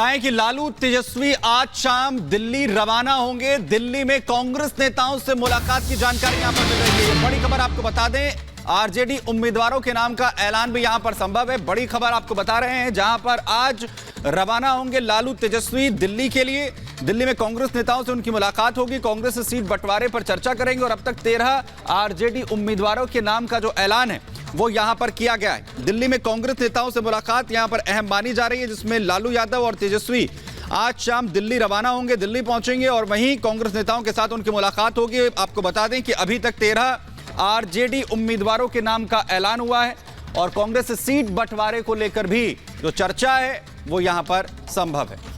बताएं कि लालू तेजस्वी आज शाम दिल्ली रवाना होंगे। दिल्ली में कांग्रेस नेताओं से मुलाकात की जानकारी यहां पर मिल रही है। बड़ी खबर आपको बता दें, आरजेडी उम्मीदवारों के नाम का ऐलान भी यहां पर संभव है। बड़ी खबर आपको बता रहे हैं, जहां पर आज रवाना होंगे लालू तेजस्वी दिल्ली के लिए। दिल्ली में कांग्रेस नेताओं से उनकी मुलाकात होगी, कांग्रेस से सीट बंटवारे पर चर्चा करेंगे और अब तक 13 आरजेडी उम्मीदवारों के नाम का जो ऐलान है वो यहां पर किया गया है। दिल्ली में कांग्रेस नेताओं से मुलाकात यहां पर अहम मानी जा रही है, जिसमें लालू यादव और तेजस्वी आज शाम दिल्ली रवाना होंगे, दिल्ली पहुंचेंगे और वहीं कांग्रेस नेताओं के साथ उनकी मुलाकात होगी। आपको बता दें कि अभी तक 13 आरजेडी उम्मीदवारों के नाम का ऐलान हुआ है और कांग्रेस से सीट बंटवारे को लेकर भी जो चर्चा है वो यहां पर संभव है।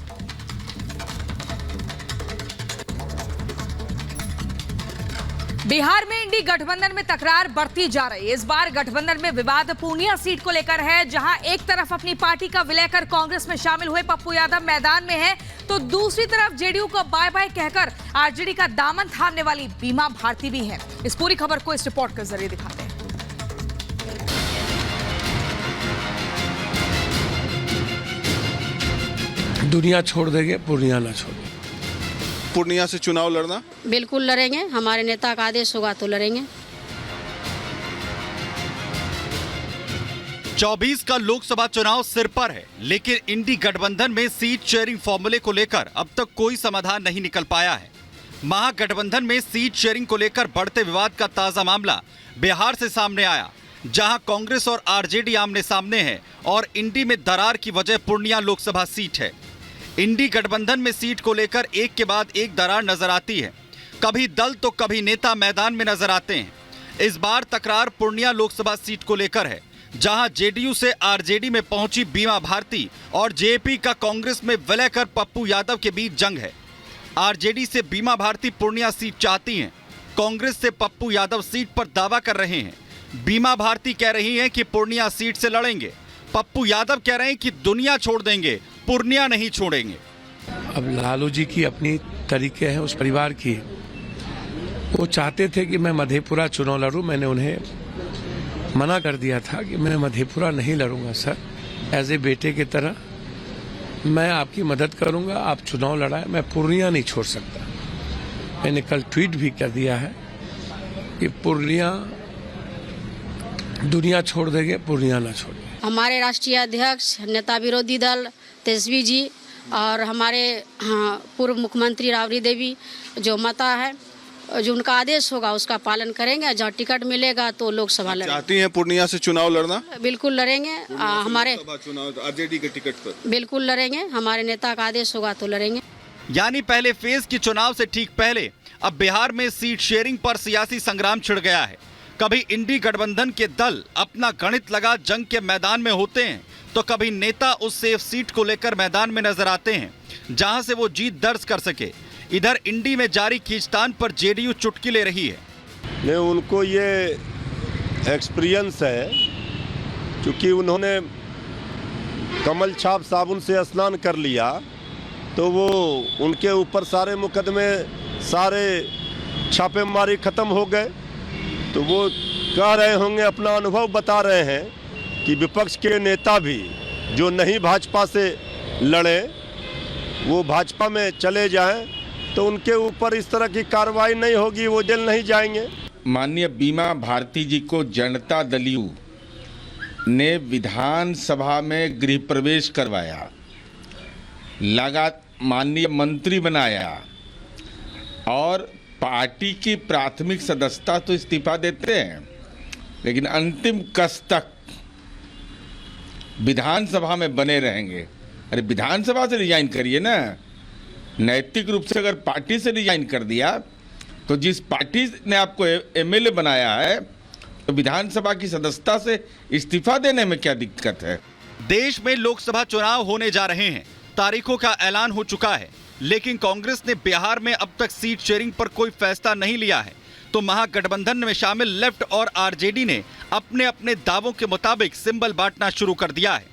बिहार में इंडी गठबंधन में तकरार बढ़ती जा रही है। इस बार गठबंधन में विवाद पूर्णिया सीट को लेकर है, जहां एक तरफ अपनी पार्टी का विलय कर कांग्रेस में शामिल हुए पप्पू यादव मैदान में है, तो दूसरी तरफ जेडीयू को बाय बाय कहकर आरजेडी का दामन थामने वाली बीमा भारती भी है। इस पूरी खबर को इस रिपोर्ट के जरिए दिखाते हैं। दुनिया छोड़ देंगे, पूर्णिया ना छोड़ेंगे। पूर्णिया से चुनाव लड़ना बिल्कुल लड़ेंगे, हमारे नेता का आदेश होगा तो लड़ेंगे। 24 का लोकसभा चुनाव सिर पर है, लेकिन इंडी गठबंधन में सीट शेयरिंग फॉर्मूले को लेकर अब तक कोई समाधान नहीं निकल पाया है। महागठबंधन में सीट शेयरिंग को लेकर बढ़ते विवाद का ताजा मामला बिहार से सामने आया, जहां कांग्रेस और आरजेडी आमने सामने है और इंडी में दरार की वजह पूर्णिया लोकसभा सीट है। इंडी गठबंधन में सीट को लेकर एक के बाद एक दरार नजर आती है। कभी दल तो कभी नेता मैदान में नजर आते हैं। इस बार तकरार पूर्णिया लोकसभा सीट को लेकर है, जहां जेडीयू से आरजेडी में पहुंची बीमा भारती और जेपी का कांग्रेस में विलय कर पप्पू यादव के बीच जंग है। आरजेडी से बीमा भारती पूर्णिया सीट चाहती हैं, कांग्रेस से पप्पू यादव सीट पर दावा कर रहे हैं। बीमा भारती कह रही हैं कि पूर्णिया सीट से लड़ेंगे, पप्पू यादव कह रहे हैं कि दुनिया छोड़ देंगे, पूर्णिया नहीं छोड़ेंगे। अब लालू जी की अपनी तरीके हैं, उस परिवार की। वो चाहते थे कि मैं मधेपुरा चुनाव लड़ूं, मैंने उन्हें मना कर दिया था कि मैं मधेपुरा नहीं लड़ूंगा सर, एज ए बेटे की तरह मैं आपकी मदद करूंगा, आप चुनाव लड़ाएं, मैं पूर्णिया नहीं छोड़ सकता। मैंने कल ट्वीट भी कर दिया है कि पूर्णिया दुनिया छोड़ देंगे, पूर्णिया ना छोड़ेंगे। हमारे राष्ट्रीय अध्यक्ष, नेता विरोधी दल तेजस्वी जी और हमारे पूर्व मुख्यमंत्री राबड़ी देवी जो माता है, जो उनका आदेश होगा उसका पालन करेंगे। जहाँ टिकट मिलेगा तो लोकसभा लड़ेंगे। चाहती हैं पूर्णिया से चुनाव लड़ना? बिल्कुल लड़ेंगे। हमारे चुनाव आरजेडी के टिकट पर बिल्कुल लड़ेंगे, हमारे नेता का आदेश होगा तो लड़ेंगे। यानी पहले फेज की चुनाव से ठीक पहले अब बिहार में सीट शेयरिंग पर सियासी संग्राम छिड़ गया है। कभी इंडी गठबंधन के दल अपना गणित लगा जंग के मैदान में होते हैं, तो कभी नेता उस सेफ सीट को लेकर मैदान में नजर आते हैं, जहां से वो जीत दर्ज कर सके। इधर इंडी में जारी खींचतान पर जेडीयू चुटकी ले रही है। नहीं, उनको ये एक्सपीरियंस है, क्योंकि उन्होंने कमल छाप साबुन से स्नान कर लिया, तो वो उनके ऊपर सारे मुकदमे, सारे छापेमारी खत्म हो गए। तो वो कह रहे होंगे, अपना अनुभव बता रहे हैं कि विपक्ष के नेता भी जो नहीं भाजपा से लड़े वो भाजपा में चले जाएं, तो उनके ऊपर इस तरह की कार्रवाई नहीं होगी, वो जेल नहीं जाएंगे। माननीय बीमा भारती जी को जनता दल ने विधानसभा में गृह प्रवेश करवाया, माननीय मंत्री बनाया और पार्टी की प्राथमिक सदस्यता तो इस्तीफा देते हैं, लेकिन अंतिम कस तक विधानसभा में बने रहेंगे। अरे विधानसभा से रिजाइन करिए ना। नैतिक रूप से अगर पार्टी से रिजाइन कर दिया, तो जिस पार्टी ने आपको एमएलए बनाया है, तो विधानसभा की सदस्यता से इस्तीफा देने में क्या दिक्कत है? देश में लोकसभा चुनाव होने जा रहे हैं, तारीखों का ऐलान हो चुका है, लेकिन कांग्रेस ने बिहार में अब तक सीट शेयरिंग पर कोई फैसला नहीं लिया है, तो महागठबंधन में शामिल लेफ्ट और आरजेडी ने अपने अपने दावों के मुताबिक सिंबल बांटना शुरू कर दिया है।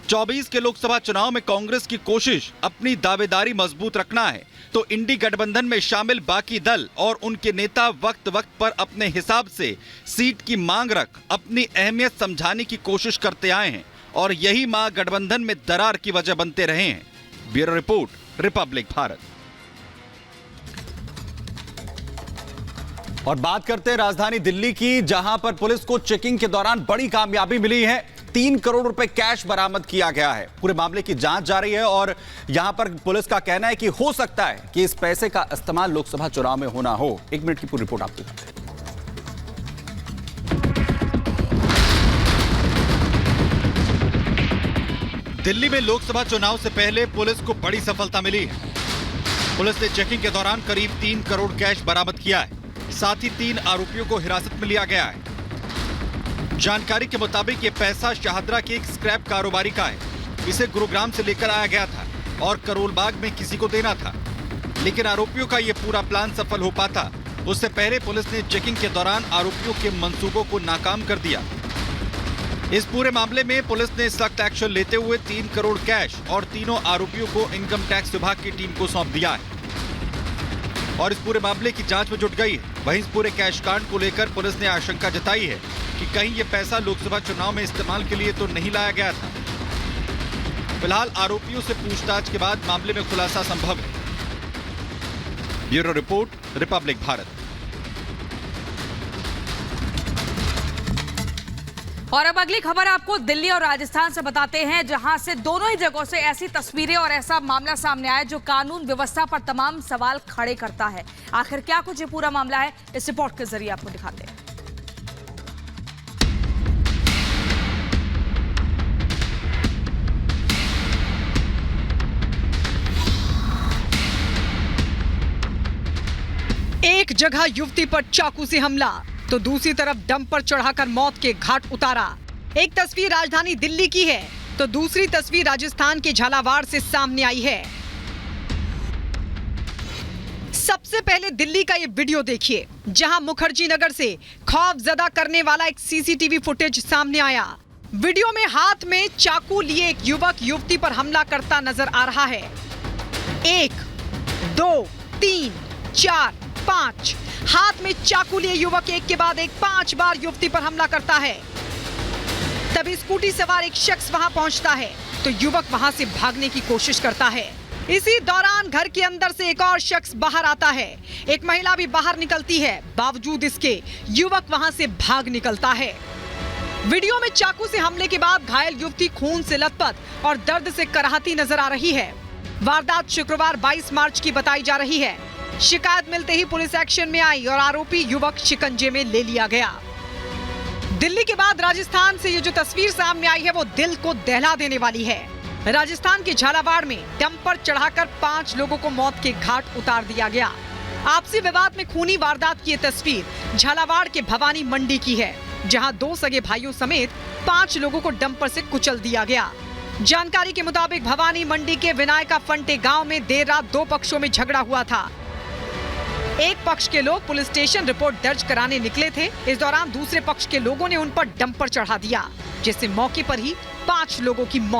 24 के लोकसभा चुनाव में कांग्रेस की कोशिश अपनी दावेदारी मजबूत रखना है, तो इंडी गठबंधन में शामिल बाकी दल और उनके नेता वक्त वक्त पर अपने हिसाब से सीट की मांग रख अपनी अहमियत समझाने की कोशिश करते आए हैं और यही महागठबंधन में दरार की वजह बनते रहे हैं। Bureau report, Republic Bharat. और बात करते हैं राजधानी दिल्ली की, जहां पर पुलिस को चेकिंग के दौरान बड़ी कामयाबी मिली है। 3 करोड़ रुपए कैश बरामद किया गया है। पूरे मामले की जांच जारी है और यहां पर पुलिस का कहना है कि हो सकता है कि इस पैसे का इस्तेमाल लोकसभा चुनाव में होना हो। 1 मिनट की पूरी रिपोर्ट आपको। दिल्ली में लोकसभा चुनाव से पहले पुलिस को बड़ी सफलता मिली है। पुलिस ने चेकिंग के दौरान करीब 3 करोड़ कैश बरामद किया है। साथ ही 3 आरोपियों को हिरासत में लिया गया है। जानकारी के मुताबिक ये पैसा शाहदरा के एक स्क्रैप कारोबारी का है। इसे गुरुग्राम से लेकर आया गया था और करोल बाग में किसी को देना था, लेकिन आरोपियों का ये पूरा प्लान सफल हो पाता उससे पहले पुलिस ने चेकिंग के दौरान आरोपियों के मंसूबों को नाकाम कर दिया। इस पूरे मामले में पुलिस ने सख्त एक्शन लेते हुए 3 करोड़ कैश और तीनों आरोपियों को इनकम टैक्स विभाग की टीम को सौंप दिया है और इस पूरे मामले की जांच में जुट गई है। वहीं इस पूरे कैश कांड को लेकर पुलिस ने आशंका जताई है कि कहीं ये पैसा लोकसभा चुनाव में इस्तेमाल के लिए तो नहीं लाया गया था। फिलहाल आरोपियों से पूछताछ के बाद मामले में खुलासा संभव है। Bureau report, Republic Bharat. और अब अगली खबर आपको दिल्ली और राजस्थान से बताते हैं, जहां से दोनों ही जगहों से ऐसी तस्वीरें और ऐसा मामला सामने आया जो कानून व्यवस्था पर तमाम सवाल खड़े करता है। आखिर क्या कुछ ये पूरा मामला है, इस रिपोर्ट के जरिए आपको दिखाते हैं। एक जगह युवती पर चाकू से हमला तो दूसरी तरफ डंपर चढ़ाकर मौत के घाट उतारा। एक तस्वीर राजधानी दिल्ली की है तो दूसरी तस्वीर राजस्थान के झालावाड़ से सामने आई है। सबसे पहले दिल्ली का ये वीडियो देखिए, जहां मुखर्जी नगर से खौफजदा करने वाला एक सीसीटीवी फुटेज सामने आया। वीडियो में हाथ में चाकू लिए एक युवक युवती पर हमला करता नजर आ रहा है। 1, 2, 3, 4, 5 हाथ में चाकू लिए युवक एक के बाद एक 5 बार युवती पर हमला करता है। तभी स्कूटी सवार एक शख्स वहां पहुंचता है तो युवक वहां से भागने की कोशिश करता है। इसी दौरान घर के अंदर से एक और शख्स बाहर आता है। एक महिला भी बाहर निकलती है, बावजूद इसके युवक वहां से भाग निकलता है। वीडियो में चाकू से हमले के बाद घायल युवती खून से लथपथ और दर्द से कराहती नजर आ रही है। वारदात शुक्रवार 22 मार्च की बताई जा रही है। शिकायत मिलते ही पुलिस एक्शन में आई और आरोपी युवक शिकंजे में ले लिया गया। दिल्ली के बाद राजस्थान से ये जो तस्वीर सामने आई है वो दिल को दहला देने वाली है। राजस्थान के झालावाड़ में डंपर चढ़ाकर 5 लोगों को मौत के घाट उतार दिया गया। आपसी विवाद में खूनी वारदात की ये तस्वीर झालावाड़ के भवानी मंडी की है, जहां 2 सगे भाइयों समेत 5 लोगों को डंपर से कुचल दिया गया। जानकारी के मुताबिक भवानी मंडी के विनायका फंटे गांव में देर रात 2 पक्षों में झगड़ा हुआ था। एक पक्ष के लोग पुलिस स्टेशन रिपोर्ट दर्ज कराने निकले थे। इस दौरान दूसरे पक्ष के लोगों ने उन पर डंपर चढ़ा दिया, जिससे मौके पर ही 5 लोगों की मौत